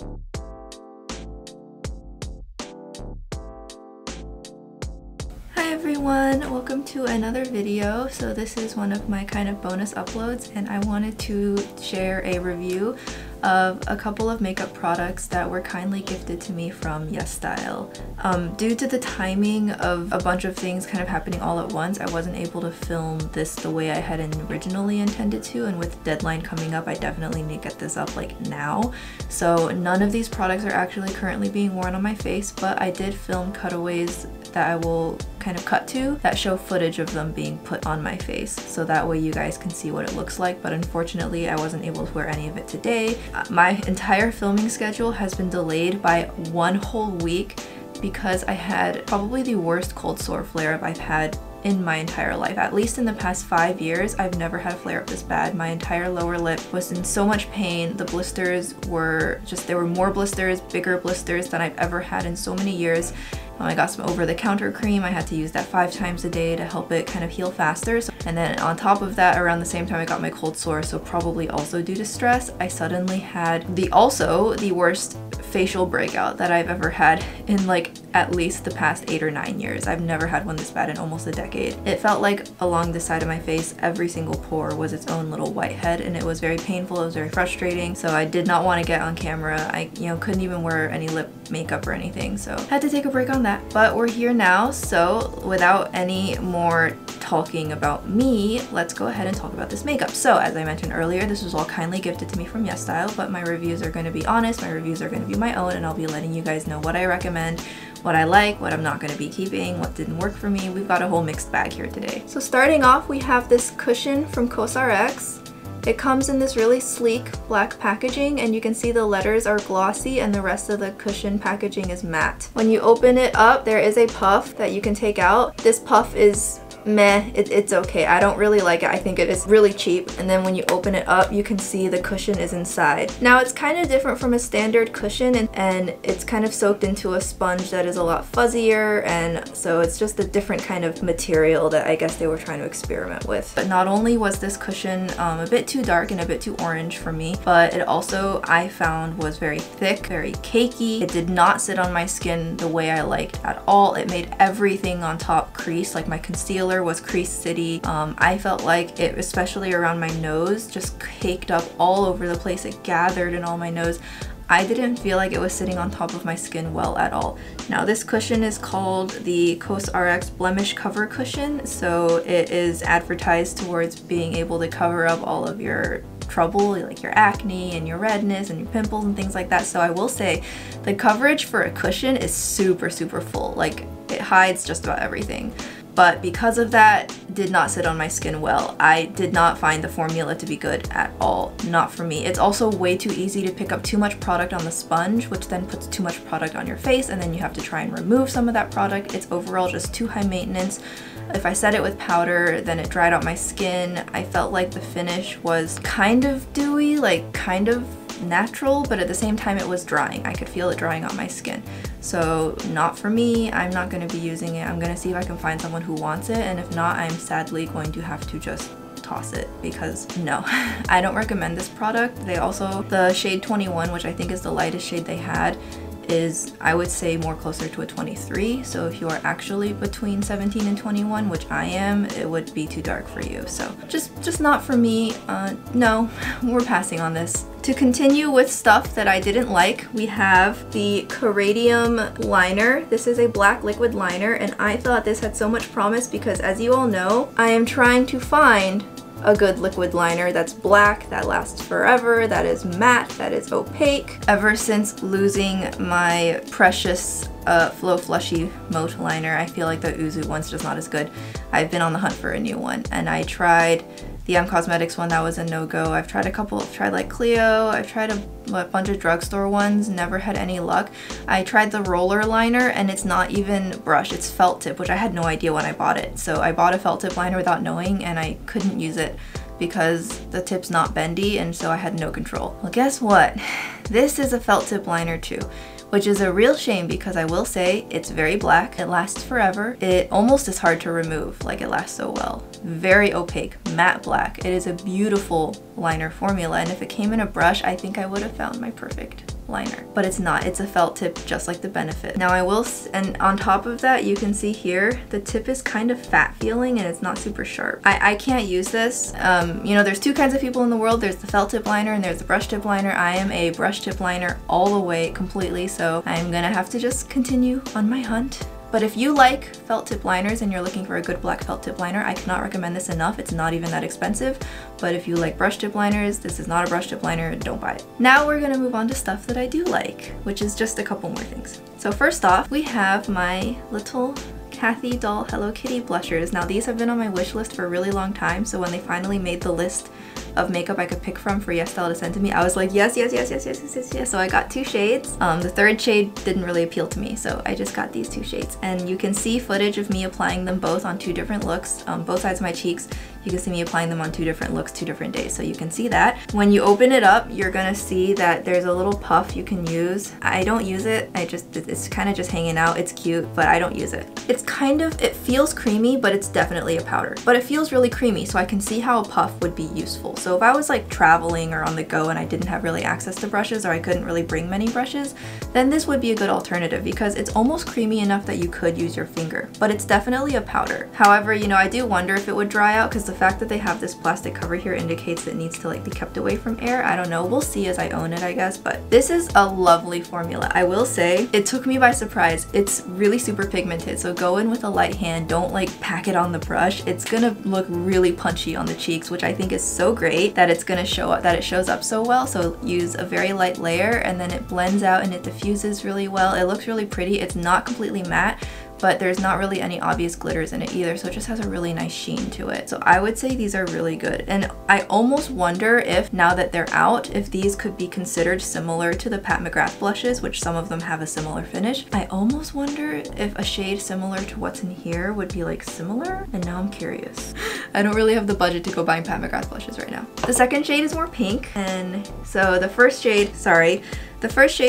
Hi everyone, welcome to another video. So this is one of my kind of bonus uploads, and I wanted to share a review of a couple of makeup products that were kindly gifted to me from YesStyle. Due to the timing of a bunch of things kind of happening all at once, I wasn't able to film this the way I had originally intended to, and with deadline coming up, I definitely need to get this up like now. So none of these products are actually currently being worn on my face, but I did film cutaways that I will kind of cut to that show footage of them being put on my face, so that way you guys can see what it looks like. But unfortunately I wasn't able to wear any of it today. My entire filming schedule has been delayed by 1 whole week because I had probably the worst cold sore flare-up I've had in my entire life. At least in the past 5 years, I've never had a flare-up this bad. My entire lower lip was in so much pain. The blisters were just, there were more blisters, bigger blisters than I've ever had in so many years. I got some over-the-counter cream. I had to use that 5 times a day to help it kind of heal faster. And then on top of that, around the same time I got my cold sore, so probably also due to stress, I suddenly had the worst facial breakout that I've ever had in like at least the past 8 or 9 years. I've never had one this bad in almost a decade. It felt like along the side of my face, every single pore was its own little whitehead, and it was very painful. It was very frustrating. So I did not want to get on camera. I, couldn't even wear any lip makeup or anything. So had to take a break on that. But we're here now. So without any more talking about me, let's go ahead and talk about this makeup. So as I mentioned earlier, this was all kindly gifted to me from YesStyle, but my reviews are going to be honest. My reviews are going to be my own, and I'll be letting you guys know what I recommend, what I like, what I'm not going to be keeping, what didn't work for me. We've got a whole mixed bag here today. So starting off, we have this cushion from COSRX. It comes in this really sleek black packaging, and you can see the letters are glossy and the rest of the cushion packaging is matte. When you open it up, there is a puff that you can take out. This puff is meh, it's okay. I don't really like it. I think it is really cheap. And then when you open it up, you can see the cushion is inside. Now it's kind of different from a standard cushion, and it's kind of soaked into a sponge that is a lot fuzzier, and so it's just a different kind of material that I guess they were trying to experiment with. But not only was this cushion a bit too dark and a bit too orange for me, but it also, I found, was very thick, very cakey. It did not sit on my skin the way I liked at all. It made everything on top crease, like my concealer was crease city. I felt like it, especially around my nose, just caked up all over the place. It gathered in all my nose. I didn't feel like it was sitting on top of my skin well at all. Now this cushion is called the COSRX Blemish Cover Cushion, so it is advertised towards being able to cover up all of your trouble, like your acne and your redness and your pimples and things like that. So I will say the coverage for a cushion is super full. Like, it hides just about everything. But because of that, did not sit on my skin well. I did not find the formula to be good at all. Not for me. It's also way too easy to pick up too much product on the sponge, which then puts too much product on your face, and then you have to try and remove some of that product. It's overall just too high maintenance. If I set it with powder, then it dried out my skin. I felt like the finish was kind of dewy, like kind of natural, but at the same time it was drying. I could feel it drying on my skin. So not for me. I'm not going to be using it. I'm going to see if I can find someone who wants it, and if not, I'm sadly going to have to just toss it, because no, I don't recommend this product. They also, the shade 21, which I think is the lightest shade they had, is, I would say, more closer to a 23. So if you are actually between 17 and 21, which I am, it would be too dark for you. So just not for me. No, we're passing on this. To continue with stuff that I didn't like, we have the KARADIUM liner. This is a black liquid liner, and I thought this had so much promise because, as you all know, I am trying to find a good liquid liner that's black, that lasts forever, that is matte, that is opaque. Ever since losing my precious Flow Flushy Moat liner, I feel like the Uzu one's just not as good. I've been on the hunt for a new one, and I tried the Cosmetics one. That was a no-go. I've tried a couple, tried like Clio, I've tried a bunch of drugstore ones, never had any luck. I tried the roller liner, and it's not even brush, it's felt tip, which I had no idea when I bought it. So I bought a felt tip liner without knowing, and I couldn't use it because the tip's not bendy, and so I had no control. Well, guess what? This is a felt tip liner too, which is a real shame because I will say it's very black, it lasts forever, it almost is hard to remove, like it lasts so well. Very opaque, matte black. It is a beautiful liner formula, and if it came in a brush, I think I would have found my perfect liner, but it's not. It's a felt tip just like the Benefit. Now and on top of that, you can see here, the tip is kind of fat feeling and it's not super sharp. I can't use this. You know, there's two kinds of people in the world. There's the felt tip liner and there's the brush tip liner. I am a brush tip liner all the way completely, so I'm gonna have to just continue on my hunt. But if you like felt tip liners and you're looking for a good black felt tip liner, I cannot recommend this enough. It's not even that expensive. But if you like brush tip liners, this is not a brush tip liner, don't buy it. Now we're gonna move on to stuff that I do like, which is just a couple more things. So first off, we have my little Cathy doll Hello Kitty blushers. Now these have been on my wish list for a really long time, so when they finally made the list of makeup I could pick from for YesStyle to send to me, I was like, yes, yes, yes, yes, yes, yes, yes, yes. So I got 2 shades. The third shade didn't really appeal to me, so I just got these 2 shades. And you can see footage of me applying them both on 2 different looks, both sides of my cheeks. You can see me applying them on 2 different looks, 2 different days, so you can see that. When you open it up, you're gonna see that there's a little puff you can use. I don't use it, it's kind of just hanging out. It's cute, but I don't use it. It's kind of, it feels creamy, but it's definitely a powder. But it feels really creamy, so I can see how a puff would be useful. So if I was like traveling or on the go and I didn't have really access to brushes, or I couldn't really bring many brushes, then this would be a good alternative because it's almost creamy enough that you could use your finger, but it's definitely a powder. However, you know, I do wonder if it would dry out because the fact that they have this plastic cover here indicates it needs to like be kept away from air. I don't know, we'll see as I own it, I guess, but this is a lovely formula. I will say it took me by surprise. It's really super pigmented, so go in with a light hand. Don't like pack it on the brush. It's gonna look really punchy on the cheeks, which I think is so great that it's gonna show up, that it shows up so well. So use a very light layer and then it blends out and it diffuses really well. It looks really pretty. It's not completely matte, but there's not really any obvious glitters in it either, so it just has a really nice sheen to it. So I would say these are really good. And I almost wonder if, now that they're out, if these could be considered similar to the Pat McGrath blushes, which some of them have a similar finish. I almost wonder if a shade similar to what's in here would be like similar, and now I'm curious. I don't really have the budget to go buying Pat McGrath blushes right now. The second shade is more pink, and so the first shade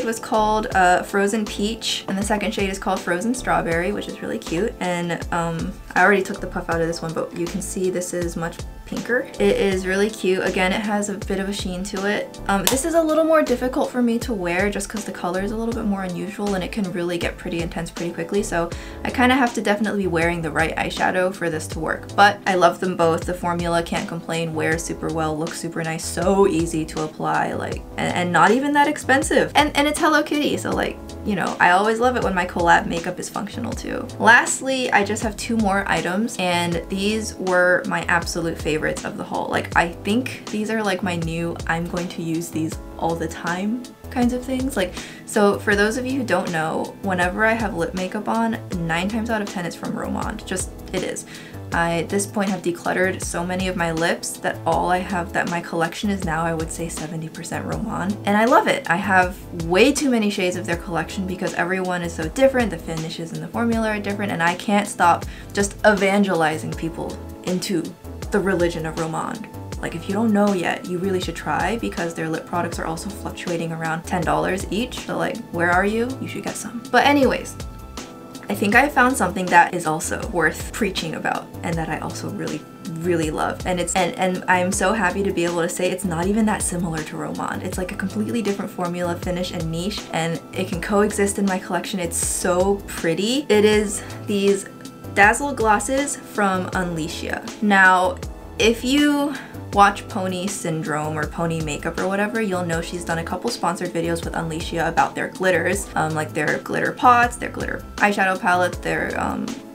was called Frozen Peach, and the second shade is called Frozen Strawberry, which is really cute. And I already took the puff out of this one, but you can see this is much pinker. It is really cute. Again, it has a bit of a sheen to it. This is a little more difficult for me to wear just because the color is a little bit more unusual and it can really get pretty intense pretty quickly. So I kind of have to definitely be wearing the right eyeshadow for this to work. But I love them both. The formula, can't complain, wears super well, looks super nice, so easy to apply, like, and not even that expensive. And it's Hello Kitty, so like, you know, I always love it when my collab makeup is functional too. Lastly, I just have 2 more items, and these were my absolute favorites of the haul. Like, I think these are like my new, I'm going to use these all the time kinds of things. Like, so for those of you who don't know, whenever I have lip makeup on, 9 times out of 10 it's from Romand. Just, it is. I, at this point, have decluttered so many of my lips that all I have, that my collection is now, I would say 70% Romand. And I love it. I have way too many shades of their collection because everyone is so different, the finishes and the formula are different, and I can't stop just evangelizing people into the religion of Romand. Like, if you don't know yet, you really should try because their lip products are also fluctuating around $10 each. So like, where are you? You should get some. But anyways, I think I found something that is also worth preaching about and that I also really love. And and I'm so happy to be able to say it's not even that similar to Romand. It's like a completely different formula, finish, and niche, and it can coexist in my collection. It's so pretty. It is these Dazzle glosses from UNLEASHIA. Now, if you watch Pony Syndrome or Pony Makeup or whatever, you'll know she's done a couple sponsored videos with UNLEASHIA about their glitters, like their glitter pots, their glitter eyeshadow palettes, their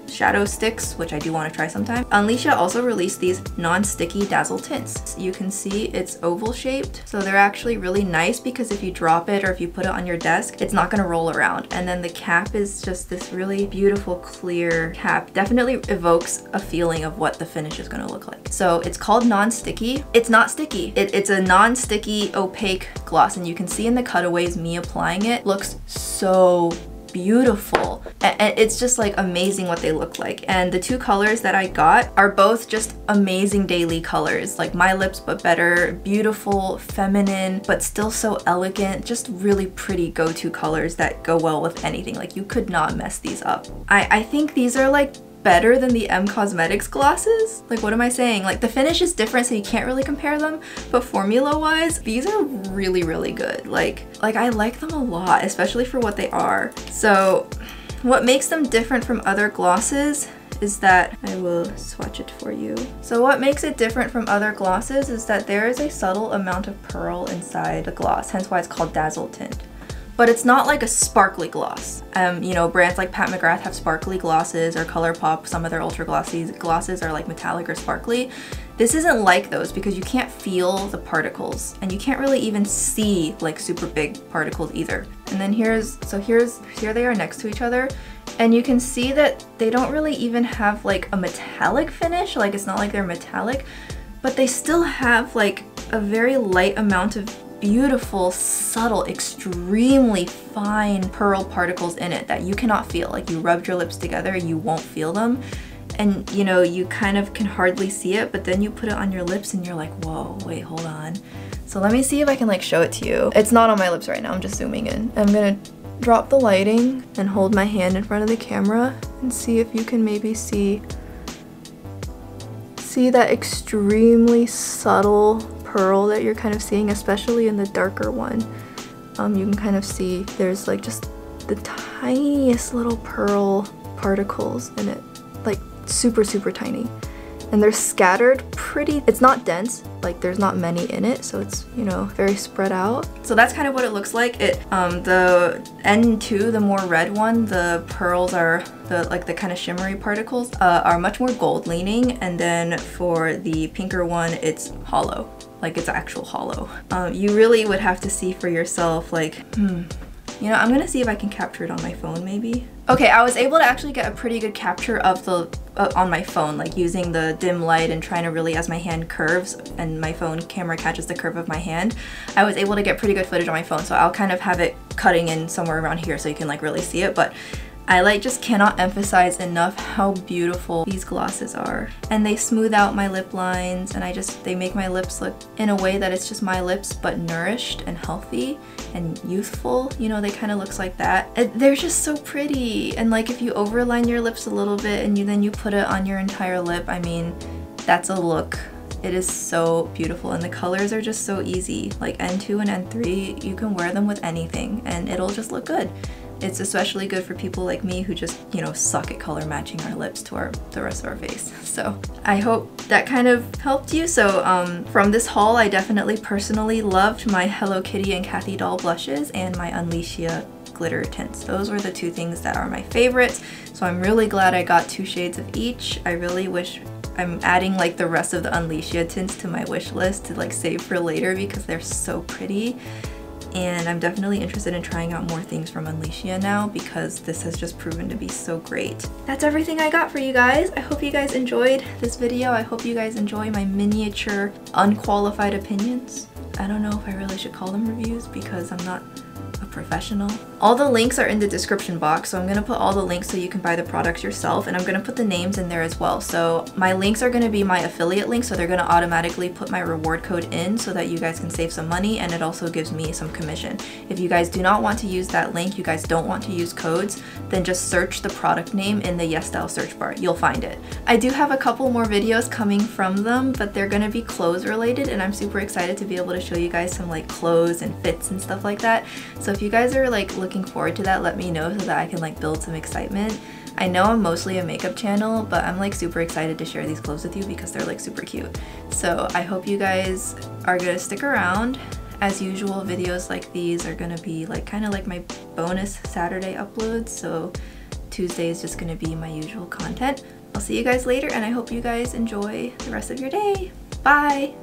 shadow sticks, which I do want to try sometime. UNLEASHIA also released these non-sticky Dazzle tints. You can see it's oval shaped, so they're actually really nice because if you drop it or if you put it on your desk, it's not going to roll around. And then the cap is just this really beautiful clear cap. Definitely evokes a feeling of what the finish is going to look like. So it's called non-sticky. It's not sticky. It's a non-sticky opaque gloss, and you can see in the cutaways me applying it. Looks so beautiful, and it's just like amazing what they look like. And the 2 colors that I got are both just amazing daily colors, like my lips but better, beautiful, feminine, but still so elegant, just really pretty go-to colors that go well with anything. Like, you could not mess these up. I think these are like better than the Cosmetics glosses. Like, what am I saying? Like, the finish is different, so you can't really compare them, but formula-wise, these are really, really good. Like I like them a lot, especially for what they are. So what makes them different from other glosses is that, I will swatch it for you. So what makes it different from other glosses is that there is a subtle amount of pearl inside the gloss, hence why it's called Dazzle Tint. But it's not like a sparkly gloss. You know, brands like Pat McGrath have sparkly glosses, or ColourPop, some of their ultra glosses are like metallic or sparkly. This isn't like those because you can't feel the particles, and you can't really even see like super big particles either. And then here they are next to each other, and you can see that they don't really even have like a metallic finish. Like, it's not like they're metallic, but they still have like a very light amount of beautiful, subtle, extremely fine pearl particles in it that you cannot feel. Like, you rubbed your lips together, you won't feel them. And you know, you kind of can hardly see it, but then you put it on your lips and you're like, whoa, wait, hold on. So let me see if I can like show it to you. It's not on my lips right now, I'm just zooming in. I'm gonna drop the lighting and hold my hand in front of the camera and see if you can maybe see that extremely subtle pearl that you're kind of seeing, especially in the darker one. You can kind of see there's like just the tiniest little pearl particles in it, like super, super tiny. And they're scattered pretty, it's not dense, like there's not many in it, so it's, you know, very spread out. So that's kind of what it looks like. The N2, the more red one, the pearls are the kind of shimmery particles are much more gold leaning, and then for the pinker one, it's hollow. Like, it's actual hollow. You really would have to see for yourself, like, you know, I'm gonna see if I can capture it on my phone maybe. Okay, I was able to actually get a pretty good capture of the, on my phone, like using the dim light and trying to really, as my hand curves and my phone camera catches the curve of my hand, I was able to get pretty good footage on my phone, so I'll kind of have it cutting in somewhere around here so you can like really see it, but I like just cannot emphasize enough how beautiful these glosses are. And they smooth out my lip lines, and they make my lips look in a way that it's just my lips but nourished and healthy and youthful. You know, they kind of looks like that. They're just so pretty. And like, if you overline your lips a little bit and then you put it on your entire lip, I mean, that's a look. It is so beautiful, and the colors are just so easy. Like N2 and N3, you can wear them with anything and it'll just look good. It's especially good for people like me who just, you know, suck at color matching our lips to the rest of our face. So I hope that kind of helped you. So from this haul, I definitely personally loved my Hello Kitty and Cathy doll blushes and my UNLEASHIA glitter tints. Those were the two things that are my favorites. So I'm really glad I got 2 shades of each. I really wish I'm adding like the rest of the UNLEASHIA tints to my wish list to like save for later because they're so pretty. And I'm definitely interested in trying out more things from UNLEASHIA now because this has just proven to be so great. That's everything I got for you guys. I hope you guys enjoyed this video. I hope you guys enjoy my miniature unqualified opinions. I don't know if I really should call them reviews because I'm not a professional. All the links are in the description box, so I'm gonna put all the links so you can buy the products yourself, and I'm gonna put the names in there as well. So my links are gonna be my affiliate links, so they're gonna automatically put my reward code in so that you guys can save some money, and it also gives me some commission. If you guys do not want to use that link, you guys don't want to use codes, then just search the product name in the YesStyle search bar. You'll find it. I do have a couple more videos coming from them, but they're gonna be clothes related, and I'm super excited to be able to show you guys some like clothes and fits and stuff like that. So if you guys are like looking forward to that, let me know so that I can like build some excitement. I know I'm mostly a makeup channel, but I'm like super excited to share these clothes with you because they're like super cute. So I hope you guys are gonna stick around. As usual, videos like these are gonna be like kind of like my bonus Saturday uploads, so Tuesday is just gonna be my usual content. I'll see you guys later, and I hope you guys enjoy the rest of your day. Bye!